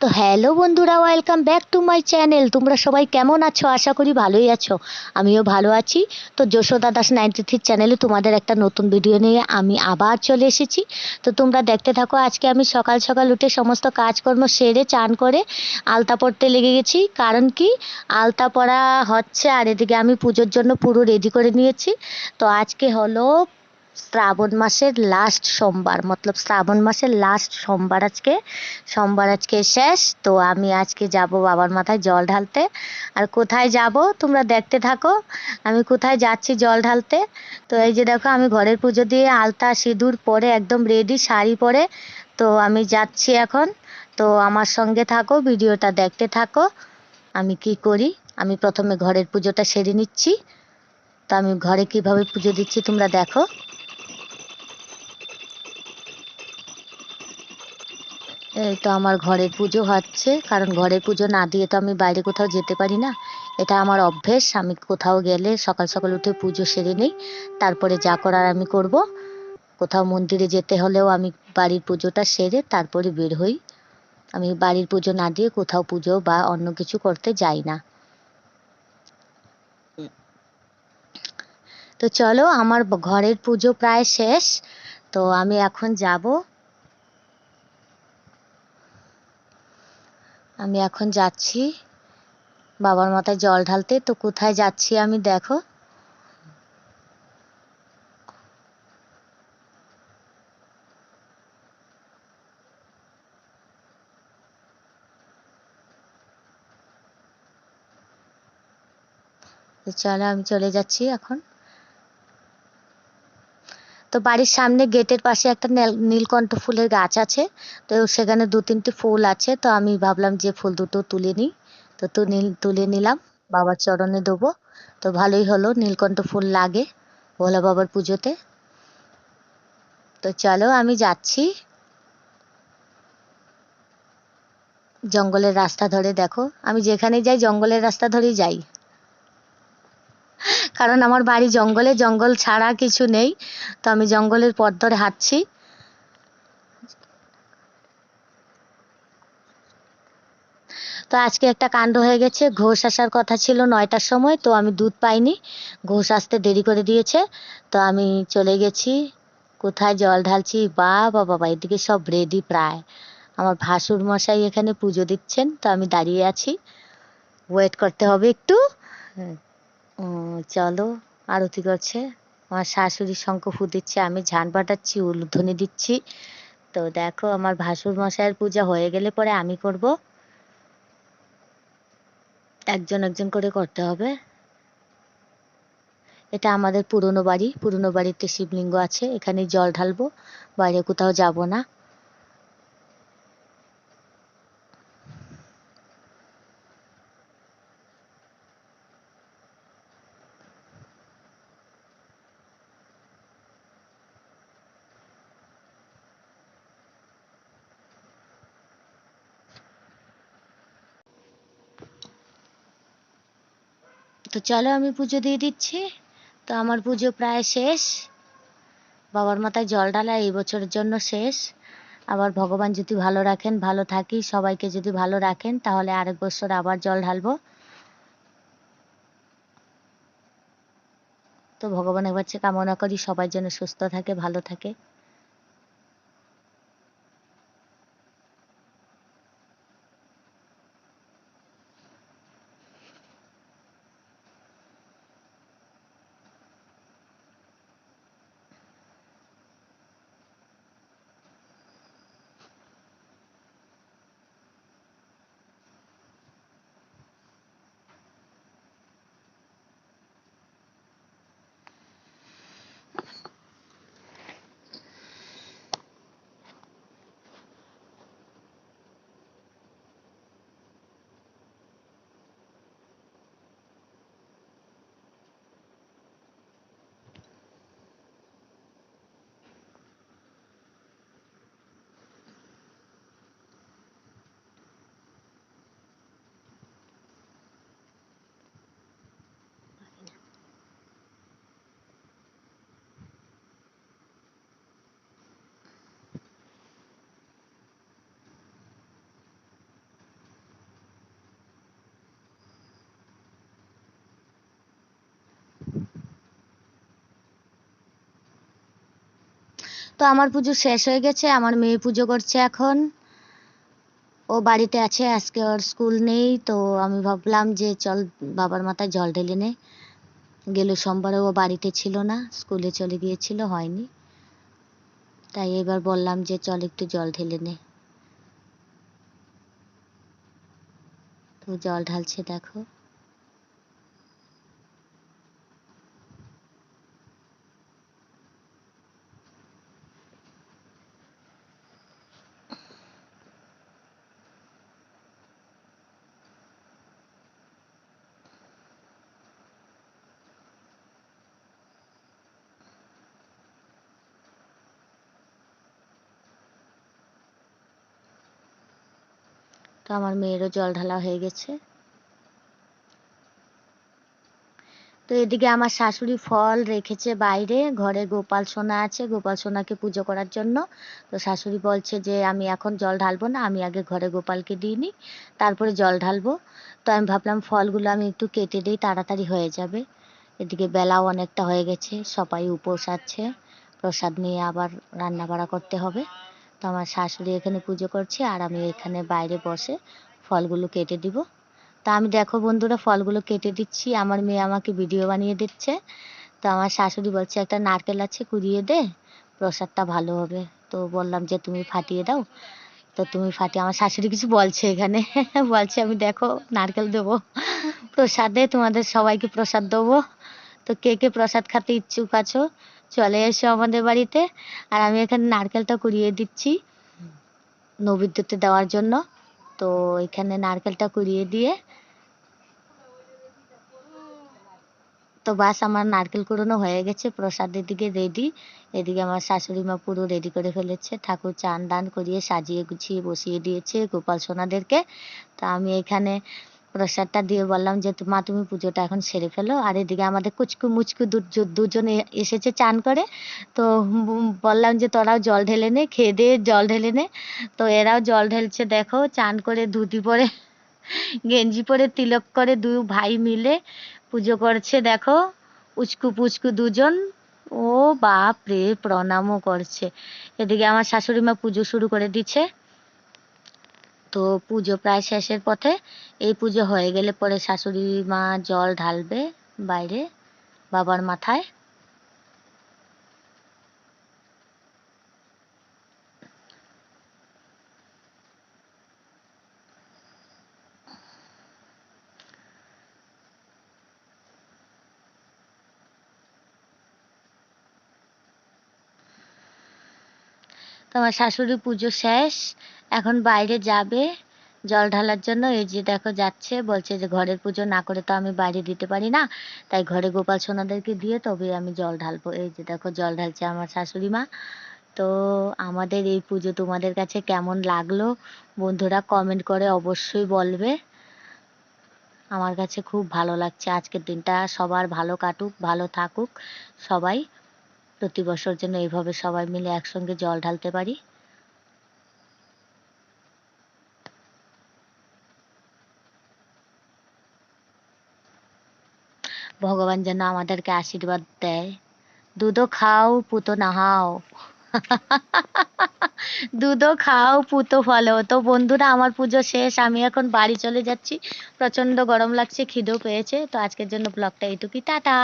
তো হ্যালো বন্ধুরা, welcome back to my channel. তোমরা সবাই কেমন আছো? আশা করি ভালোই আছো। আমিও ভালো আছি। তো যশোদা দাস 93 চ্যানেলে তোমাদের একটা নতুন ভিডিও নিয়ে আমি আবার চলে এসেছি। তো তোমরা দেখতে থাকো। আজকে আমি সকাল সকাল উঠে সমস্ত কাজকর্ম সেরে চান করে আলতা পরতে লেগে গেছি। কারণ কি, আলতা পরা হচ্ছে আর এদিকে আমি পুজোর জন্য পুরো রেডি করে নিয়েছি। তো আজকে হলো শ্রাবণ মাসের লাস্ট সোমবার, মতলব শ্রাবণ মাসের লাস্ট সোমবার। আজকে শেষ। তো আমি আজকে যাব বাবার মাথায় জল ঢালতে। আর কোথায় যাব তোমরা দেখতে থাকো, আমি কোথায় যাচ্ছি জল ঢালতে। তো এই যে দেখো, আমি ঘরের পুজো দিয়ে আলতা সিঁদুর পরে একদম রেডি, শাড়ি পরে তো আমি যাচ্ছি এখন। তো আমার সঙ্গে থাকো, ভিডিওটা দেখতে থাকো। আমি কি করি, আমি প্রথমে ঘরের পুজোটা সেরে নিচ্ছি। তো আমি ঘরে কিভাবে পুজো দিচ্ছি তোমরা দেখো। এই তো আমার ঘরের পুজো হচ্ছে, কারণ ঘরের পুজো না দিয়ে তো আমি বাইরে কোথাও যেতে পারি না। এটা আমার অভ্যেস। আমি কোথাও গেলে সকাল সকাল উঠে পুজো সেরে নিই, তারপরে যা করার আমি করব। কোথাও মন্দিরে যেতে হলেও আমি বাড়ির পুজোটা সেরে তারপরে বের হই। আমি বাড়ির পুজো না দিয়ে কোথাও পুজো বা অন্য কিছু করতে যাই না। তো চলো, আমার ঘরের পুজো প্রায় শেষ। তো আমি এখন যাব, আমি এখন যাচ্ছি বাবার মাথায় জল ঢালতে। তো কোথায় যাচ্ছি আমি দেখো। তো চলো, আমি চলে যাচ্ছি এখন। তো বাড়ির সামনে গেটের পাশে একটা নীলকণ্ঠ ফুলের গাছ আছে। তো সেখানে দু তিনটে ফুল আছে, তো আমি ভাবলাম যে ফুল দুটো তুলে নিই। তো তুলে নিলাম, বাবার চরণে দেবো। তো ভালোই হলো, নীলকণ্ঠ ফুল লাগে ভোলা বাবার পুজোতে। তো চলো, আমি যাচ্ছি জঙ্গলের রাস্তা ধরে। দেখো, আমি যেখানে যাই জঙ্গলের রাস্তা ধরেই যাই, কারণ আমার বাড়ি জঙ্গলে, জঙ্গল ছাড়া কিছু নেই। তো আমি জঙ্গলের পথ ধরে হাঁটছি। তো আজকে একটা কাণ্ড হয়ে গেছে। ঘোষ আসার কথা ছিল 9টার সময়, তো আমি দুধ পাইনি। ঘোষ আসতে দেরি করে দিয়েছে। তো আমি চলে গেছি কোথায় জল ঢালছি। বাবা বাবা, এদিকে সব রেডি প্রায়। আমার ভাসুর মশাই এখানে পুজো দিচ্ছেন, তো আমি দাঁড়িয়ে আছি, ওয়েট করতে হবে একটু। হ্যাঁ, চলো, আরতি করছে। আমার শাশুড়ি শঙ্খ ফু দিচ্ছে, আমি ঝান বাটাচ্ছি, উলুধ্বনি দিচ্ছি। তো দেখো, আমার ভাসুর মশাইয়ের পূজা হয়ে গেলে পরে আমি করব। একজন একজন করে করতে হবে। এটা আমাদের পুরনো বাড়ি, পুরনো বাড়িতে শিবলিঙ্গ আছে, এখানেই জল ঢালবো, বাইরে কোথাও যাব না। তো চলো, আমি পুজো দিয়ে দিচ্ছি। তো আমার পুজো প্রায় শেষ। বাবার মাথায় জল ঢালা এই বছরের জন্য শেষ। আবার ভগবান যদি ভালো রাখেন, ভালো থাকি, সবাইকে যদি ভালো রাখেন, তাহলে আরেক বছর আবার জল ঢালবো। তো ভগবানের কাছে কামনা করি সবাই যেন সুস্থ থাকে, ভালো থাকে। তো আমার পুজো শেষ হয়ে গেছে, আমার মেয়ে পুজো করছে এখন। ও বাড়িতে আছে, আজকে ওর স্কুল নেই, তো আমি ভাবলাম যে চল বাবার মাথায় জল ঢেলে নে। গেল সোমবারে ও বাড়িতে ছিল না, স্কুলে চলে গিয়েছিল, হয়নি। তাই এবার বললাম যে চল একটু জল ঢেলে নে। তো জল ঢালছে দেখো। তো আমার মেয়েরও জল ঢালা হয়ে গেছে। তো এদিকে আমার শাশুড়ি ফল রেখেছে বাইরে, ঘরে গোপাল সোনা আছে, গোপাল সোনাকে পুজো করার জন্য। তো শাশুড়ি বলছে যে আমি এখন জল ঢালবো না, আমি আগে ঘরে গোপালকে দিয়ে নিই, তারপরে জল ঢালবো। তো আমি ভাবলাম ফলগুলো আমি একটু কেটে দিই, তাড়াতাড়ি হয়ে যাবে। এদিকে বেলাও অনেকটা হয়ে গেছে, সবাই উপোস আছে, প্রসাদ নিয়ে আবার রান্না বাড়া করতে হবে। তো আমার শাশুড়ি এখানে পুজো করছে আর আমি এখানে বাইরে বসে ফলগুলো কেটে দিব। তা আমি দেখো বন্ধুরা ফলগুলো কেটে দিচ্ছি, আমার মেয়ে আমাকে ভিডিও বানিয়ে দিচ্ছে। তো আমার শাশুড়ি বলছে একটা নারকেল আছে কুড়িয়ে দে, প্রসাদটা ভালো হবে। তো বললাম যে তুমি ফাটিয়ে দাও। তো তুমি ফাটিয়ে, আমার শাশুড়ি কিছু বলছে এখানে বলছে আমি দেখো নারকেল দেবো প্রসাদে, তোমাদের সবাইকে প্রসাদ দেবো। তো কে কে প্রসাদ খেতে ইচ্ছুক আছো চলে এসো আমাদের বাড়িতে। আর আমি এখানে নারকেলটা কুড়িয়ে দিচ্ছি নৈবেদ্যতে দেওয়ার জন্য। তো এখানে নারকেলটা কুড়িয়ে দিয়ে, তো বাস আমার নারকেল কুড়োনো হয়ে গেছে, প্রসাদের দিকে রেডি। এদিকে আমার শাশুড়ি মা পুরো রেডি করে ফেলেছে, ঠাকুর চান দান করিয়ে সাজিয়ে গুছিয়ে বসিয়ে দিয়েছে গোপাল সোনাদেরকে। তা আমি এখানে প্রসাদটা দিয়ে বললাম যে মা তুমি পুজোটা এখন সেরে ফেলো। আর এদিকে আমাদের কুচকু মুচকু দুজনে এসেছে চান করে। তো বললাম যে তোরাও জল ঢেলে নে, খেয়ে দিয়ে জল ঢেলে নে। তো এরাও জল ঢেলছে দেখো, চান করে ধুতি পরে গেঞ্জি পরে তিলক করে দুই ভাই মিলে পুজো করছে দেখো, উচকু পুচকু দুজন। ও বাপ রে, প্রণামও করছে। এদিকে আমার শাশুড়ি মা পুজো শুরু করে দিচ্ছে। তো পুজো প্রায় শেষের পথে, এই পুজো হয়ে গেলে পরে শাশুড়ি মা জল ঢালবে বাইরে বাবার মাথায়। তো আমার শাশুড়ি পুজো শেষ, এখন বাইরে যাবে জল ঢালার জন্য। এই যে দেখো যাচ্ছে, বলছে যে ঘরের পুজো না করে তো আমি বাইরে দিতে পারি না, তাই ঘরে গোপাল সোনাদেরকে দিয়ে তবে আমি জল ঢালবো। এই যে দেখো জল ঢালছে আমার শাশুড়ি মা। তো আমাদের এই পুজো তোমাদের কাছে কেমন লাগলো বন্ধুরা কমেন্ট করে অবশ্যই বলবে। আমার কাছে খুব ভালো লাগছে, আজকের দিনটা সবার ভালো কাটুক, ভালো থাকুক সবাই, প্রতি বছর যেন এইভাবে সবাই মিলে একসঙ্গে জল ঢালতে পারি। ভগবান যেন আমাদেরকে আশীর্বাদ দেয়। দুধও খাও পুতো নাহাও দুধও খাও পুতো ফলো। তো বন্ধুরা আমার পুজো শেষ, আমি এখন বাড়ি চলে যাচ্ছি, প্রচন্ড গরম লাগছে, খিদেও পেয়েছে। তো আজকের জন্য ব্লগটা এইটুকুই, টাটা।